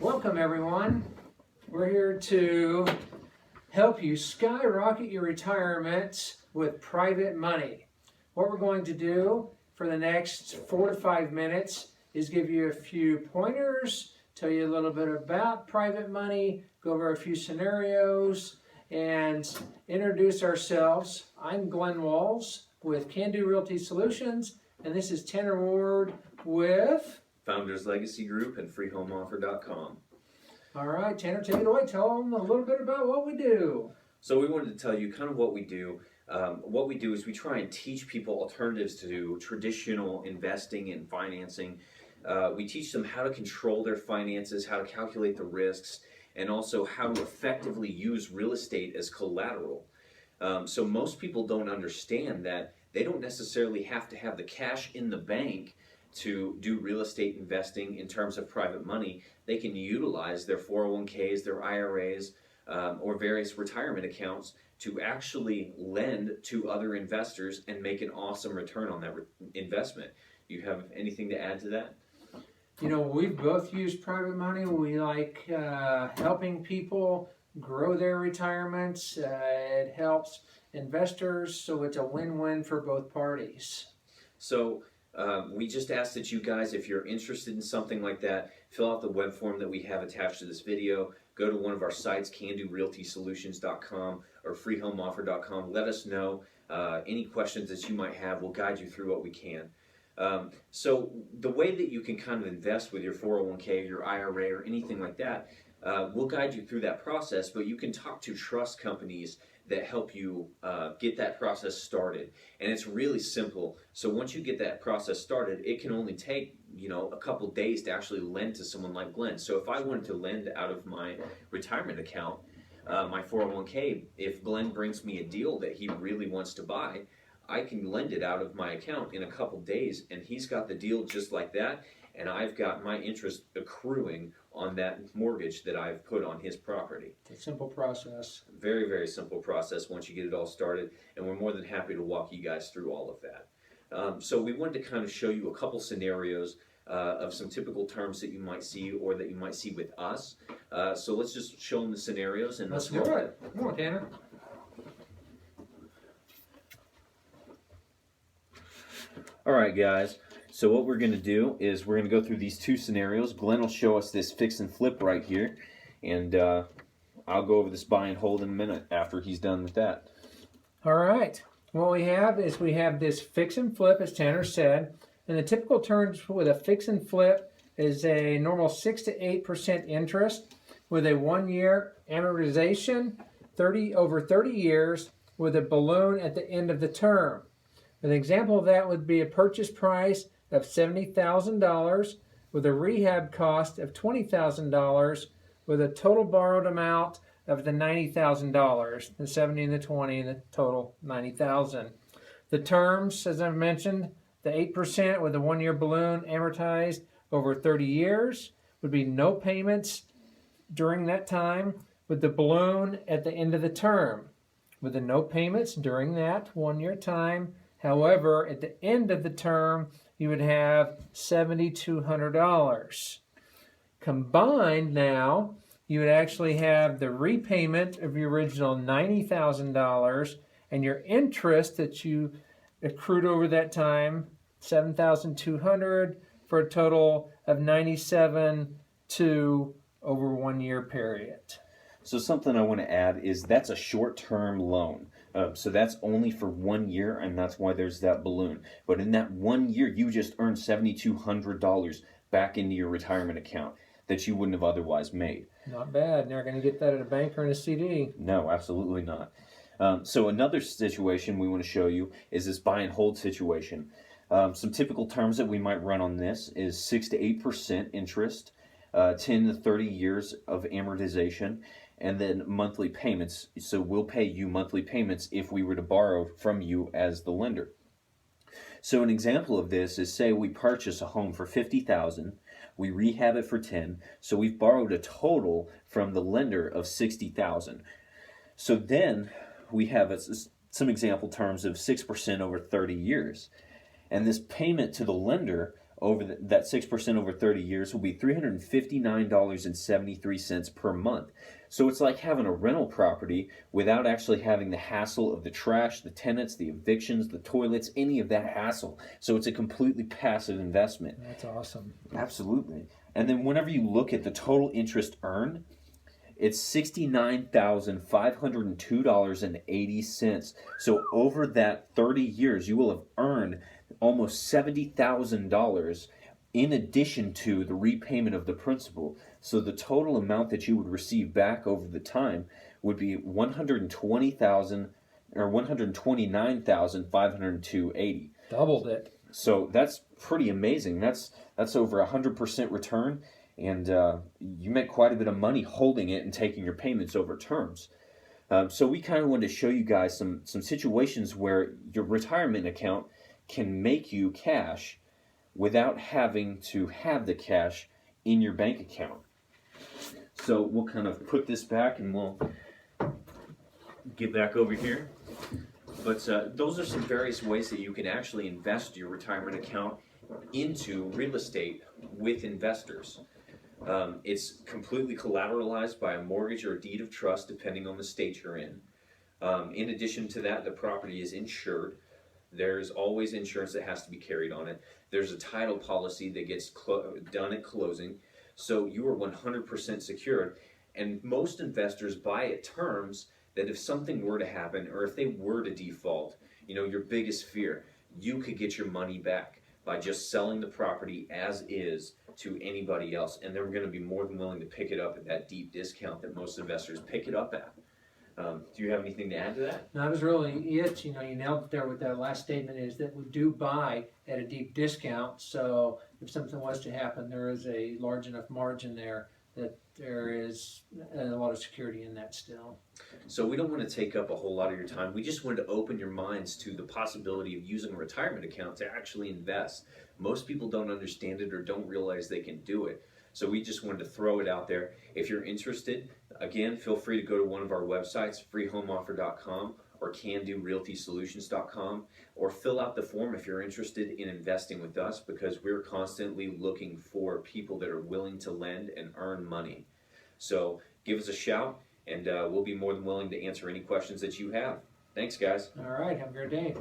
Welcome everyone. We're here to help you skyrocket your retirement with private money. What we're going to do for the next 4 to 5 minutes is give you a few pointers, tell you a little bit about private money, go over a few scenarios, and introduce ourselves. I'm Glenn Walls with Can Do Realty Solutions, and this is Tanner Ward with Founders Legacy Group and freehomeoffer.com. All right, Tanner, take it away. Tell them a little bit about what we do. So we wanted to tell you kind of what we do. What we do is we try and teach people alternatives to traditional investing and financing. We teach them how to control their finances, how to calculate the risks, and also how to effectively use real estate as collateral. So most people don't understand that they don't necessarily have to have the cash in the bank to do real estate investing in terms of private money. They can utilize their 401ks, their IRAs, or various retirement accounts to actually lend to other investors and make an awesome return on that investment. Do you have anything to add to that? You know, we've both used private money. We like helping people grow their retirements. It helps investors, so it's a win-win for both parties. So we just ask that you guys, if you're interested in something like that, fill out the web form that we have attached to this video. Go to one of our sites, candorealtysolutions.com or freehomeoffer.com. Let us know any questions that you might have. We'll guide you through what we can. So the way that you can kind of invest with your 401k, your IRA, or anything like that, we'll guide you through that process, but you can talk to trust companies that help you get that process started. And it's really simple. So once you get that process started, it can only take, a couple days to actually lend to someone like Glenn. So if I wanted to lend out of my retirement account, my 401k, if Glenn brings me a deal that he really wants to buy, I can lend it out of my account in a couple days, and he's got the deal just like that, and I've got my interest accruing on that mortgage that I've put on his property. It's a simple process. Very, very simple process once you get it all started, and we're more than happy to walk you guys through all of that. So we wanted to kind of show you a couple scenarios of some typical terms that you might see or that you might see with us. So let's just show them the scenarios and Let's do it. Come on, Tanner. All right, guys. So what we're going to do is we're going to go through these two scenarios. Glenn will show us this fix and flip right here, and I'll go over this buy and hold in a minute after he's done with that. All right. What we have is we have this fix and flip, as Tanner said, and the typical terms with a fix and flip is a normal 6 to 8% interest with a 1-year amortization, over 30 years, with a balloon at the end of the term. An example of that would be a purchase price of $70,000 with a rehab cost of $20,000 with a total borrowed amount of the $90,000, the 70 and the 20 and the total $90,000. The terms, as I've mentioned, the 8% with a 1-year balloon amortized over 30 years would be no payments during that time with the balloon at the end of the term. With the no payments during that 1-year time, however, at the end of the term, you would have $7,200. Combined now, you would actually have the repayment of your original $90,000 and your interest that you accrued over that time, $7,200, for a total of $97,200 over 1-year period. So something I want to add is that's a short-term loan. So that's only for 1 year, and that's why there's that balloon. But in that 1 year, you just earned $7,200 back into your retirement account that you wouldn't have otherwise made. Not bad. You're not going to get that at a bank or in a CD. No, absolutely not. So another situation we want to show you is this buy and hold situation. Some typical terms that we might run on this is 6 to 8% interest, 10 to 30 years of amortization, and then monthly payments. So we'll pay you monthly payments if we were to borrow from you as the lender. So an example of this is, say we purchase a home for $50,000, we rehab it for $10,000, so we've borrowed a total from the lender of $60,000. So then we have some example terms of 6% over 30 years. And this payment to the lender over that 6% over 30 years will be $359.73 per month. So it's like having a rental property without actually having the hassle of the trash, the tenants, the evictions, the toilets, any of that hassle. So it's a completely passive investment. That's awesome. Absolutely. And then whenever you look at the total interest earned, it's $69,502.80. So over that 30 years, you will have earned almost $70,000 in addition to the repayment of the principal. So the total amount that you would receive back over the time would be $129,502.80. Doubled it. So that's pretty amazing. That's over 100% return, and you make quite a bit of money holding it and taking your payments over terms. So we kind of wanted to show you guys some situations where your retirement account can make you cash without having to have the cash in your bank account. So we'll kind of put this back and we'll get back over here. But those are some various ways that you can actually invest your retirement account into real estate with investors. It's completely collateralized by a mortgage or a deed of trust, depending on the state you're in. In addition to that, the property is insured. There's always insurance that has to be carried on it. There's a title policy that gets done at closing. So you are 100% secured. And most investors buy at terms that if something were to happen or if they were to default, your biggest fear, you could get your money back by just selling the property as is to anybody else. And they're going to be more than willing to pick it up at that deep discount that most investors pick it up at. Do you have anything to add to that? No, that was really it. You nailed it there with that last statement, is that we do buy at a deep discount. So if something was to happen, there is a large enough margin there that there is a lot of security in that still. So we don't want to take up a whole lot of your time. We just wanted to open your minds to the possibility of using a retirement account to actually invest. Most people don't understand it or don't realize they can do it. So we just wanted to throw it out there. If you're interested, again, feel free to go to one of our websites, freehomeoffer.com or candorealtysolutions.com, or fill out the form if you're interested in investing with us, because we're constantly looking for people that are willing to lend and earn money. So give us a shout, and we'll be more than willing to answer any questions that you have. Thanks, guys. All right. Have a great day.